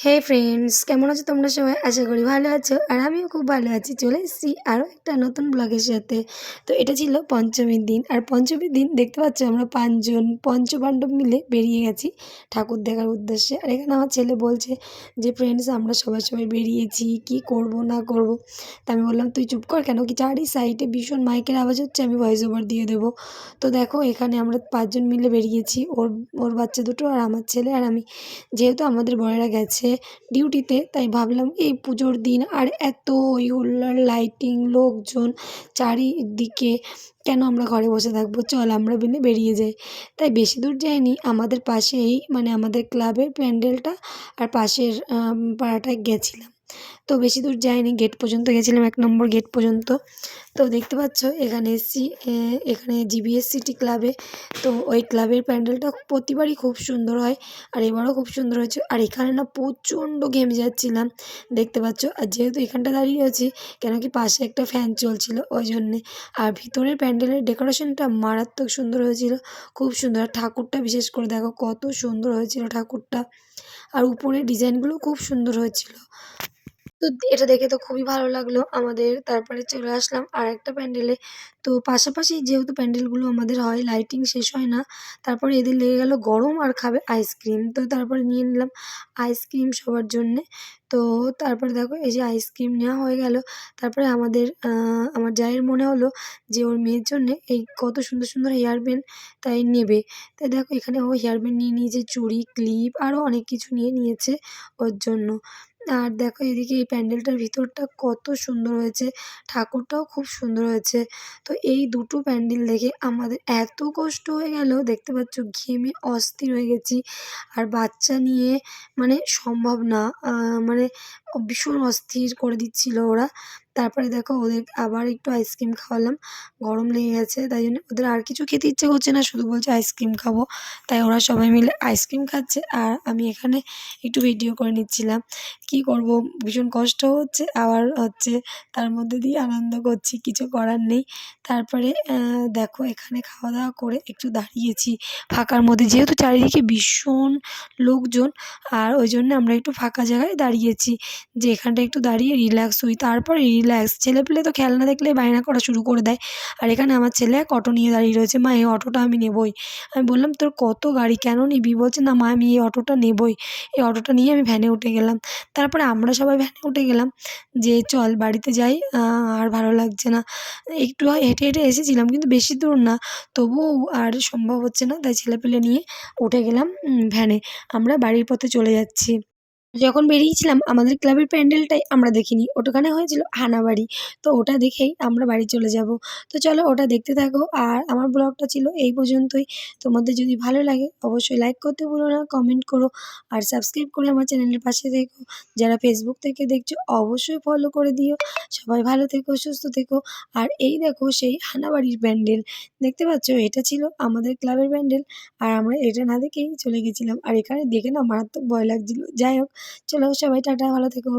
হে friends, কেমন আছো তোমরা সবাই? আশা করি ভালো আছো। আর আমিও খুব ভালো আছি। চলে এসেছি আরও একটা নতুন ব্লগের সাথে। তো এটা ছিল পঞ্চমীর দিন। আর পঞ্চমীর দিন দেখতে পাচ্ছ আমরা ৫ জন পঞ্চপাণ্ডব মিলে বেরিয়ে গেছি ঠাকুর দেখার উদ্দেশ্যে। আর এখানে আমার ছেলে বলছে যে ফ্রেন্ডস আমরা সবাই বেরিয়েছি, কি করব না করব। তা আমি বললাম তুই চুপ কর, কেন কি চারি সাইডে ভীষণ মাইকের আওয়াজ হচ্ছে, আমি ভয়েস ওভার দিয়ে দেবো। তো দেখো এখানে আমরা ৫ জন মিলে বেরিয়েছি, ওর ওর বাচ্চা দুটো আর আমার ছেলে আর আমি। যেহেতু আমাদের বরেরা গেছে ডিউটিতে, তাই ভাবলাম এই পুজোর দিন আর এত হই হুল্লোড়, লাইটিং, লোকজন চারিদিকে, কেন আমরা ঘরে বসে থাকবো, চল আমরা মিলে বেরিয়ে যাই। তাই বেশি দূর যাইনি, আমাদের পাশেই মানে আমাদের ক্লাবের প্যান্ডেলটা আর পাশের পাড়াটায় গেছিলাম। তো বেশি দূর যাইনি, গেট পর্যন্ত গেছিলাম, ১ নম্বর গেট পর্যন্ত। তো দেখতে পাচ্ছ এখানে এসেছি, এখানে জিবিএস সিটি ক্লাবে। তো ওই ক্লাবের প্যান্ডেলটা প্রতিবারই খুব সুন্দর হয়, আর এবারও খুব সুন্দর হয়েছে। আর এখানে না প্রচণ্ড ঘেমে যাচ্ছিলাম, দেখতে পাচ্ছ। আর যেহেতু এখানটা দাঁড়িয়ে আছি, কেন কি পাশে একটা ফ্যান চলছিল ওই জন্যে। আর ভিতরের প্যান্ডেলের ডেকোরেশনটা মারাত্মক সুন্দর হয়েছিল, খুব সুন্দর। আর ঠাকুরটা বিশেষ করে দেখো কত সুন্দর হয়েছিল ঠাকুরটা, আর উপরের ডিজাইনগুলো খুব সুন্দর হয়েছিল। তো এটা দেখে তো খুবই ভালো লাগলো আমাদের। তারপরে চলে আসলাম আরেকটা প্যান্ডেলে। তো পাশাপাশি যেহেতু প্যান্ডেলগুলো আমাদের হয়, লাইটিং শেষ হয় না। তারপরে এদের লেগে গেল গরম আর খাবে আইসক্রিম। তো তারপরে নিয়ে নিলাম আইসক্রিম সবার জন্যে। তো তারপরে দেখো এই যে আইসক্রিম নেওয়া হয়ে গেল। তারপরে আমার জায়ের মনে হলো যে ওর মেয়ের জন্যে এই কত সুন্দর সুন্দর হেয়ার ব্যান্ড তাই নেবে। তাই দেখো এখানে ও হেয়ার ব্যান্ড নিয়ে নিয়েছে, চুড়ি, ক্লিপ আরও অনেক কিছু নিয়ে নিয়েছে ওর জন্য। আর দেখো এদিকে এই প্যান্ডেলটার ভিতরটা কত সুন্দর হয়েছে, ঠাকুরটাও খুব সুন্দর হয়েছে। তো এই দুটো প্যান্ডেল দেখে আমাদের এত কষ্ট হয়ে গেল, দেখতে পাচ্ছ ঘেমে অস্থির হয়ে গেছি। আর বাচ্চা নিয়ে মানে সম্ভব না, মানে ভীষণ অস্থির করে দিচ্ছিল ওরা। তারপরে দেখো ওদের আবার একটু আইসক্রিম খাওয়ালাম, গরম লেগে গেছে তাই জন্য ওদের আর কিছু খেতে ইচ্ছে করছে না, শুধু বলছে আইসক্রিম খাবো। তাই ওরা সবাই মিলে আইসক্রিম খাচ্ছে আর আমি এখানে একটু ভিডিও করে নিচ্ছিলাম। কি করব, ভীষণ কষ্টও হচ্ছে আবার হচ্ছে তার মধ্যে দিয়ে আনন্দ করছি, কিছু করার নেই। তারপরে দেখো এখানে খাওয়া দাওয়া করে একটু দাঁড়িয়েছি ফাঁকার মধ্যে, যেহেতু চারিদিকে ভীষণ লোকজন। আর ওই জন্য আমরা একটু ফাঁকা জায়গায় দাঁড়িয়েছি, যে এখানটা একটু দাঁড়িয়ে রিল্যাক্স হই। তারপরে রিল্যাক্স, ছেলেপেলে তো খেলনা দেখলে বায়না করা শুরু করে দেয়। আর এখানে আমার ছেলে এক অটো নিয়ে দাঁড়িয়ে রয়েছে, মা এই অটোটা আমি নেবই। আমি বললাম তোর কত গাড়ি, কেন নিবি? বলছে না মা আমি এই অটোটা নেবই। এই অটোটা নিয়ে আমি ভ্যানে উঠে গেলাম। তারপরে আমরা সবাই ভ্যানে উঠে গেলাম, যে চল বাড়িতে যাই, আর ভালো লাগছে না। একটু হেঁটে হেঁটে এসেছিলাম কিন্তু বেশি দূর না, তবুও আর সম্ভব হচ্ছে না, তাই ছেলেপেলে নিয়ে উঠে গেলাম ভ্যানে। আমরা বাড়ির পথে চলে যাচ্ছি। যখন বেরিয়েছিলাম আমাদের ক্লাবের প্যান্ডেলটাই আমরা দেখিনি, ওটাখানে হয়েছিল হানাবাড়ি। তো ওটা দেখেই আমরা বাড়ি চলে যাব। তো চলো ওটা দেখতে থাকো। আর আমার ব্লগটা ছিল এই পর্যন্তই। তোমাদের যদি ভালো লাগে অবশ্যই লাইক করতে ভুলো না, কমেন্ট করো আর সাবস্ক্রাইব করে আমার চ্যানেলের পাশে থেকো। যারা ফেসবুক থেকে দেখছো অবশ্যই ফলো করে দিও। সবাই ভালো থেকো, সুস্থ থেকো। আর এই দেখো সেই হানাবাড়ির প্যান্ডেল, দেখতে পাচ্ছ এটা ছিল আমাদের ক্লাবের প্যান্ডেল। আর আমরা এটা না দেখেই চলে গেছিলাম, আর এখানে দেখে না মারাত্মক ভয় লাগছিল। যাই হোক, চলো সবাই টাটা, ভালো থেকো।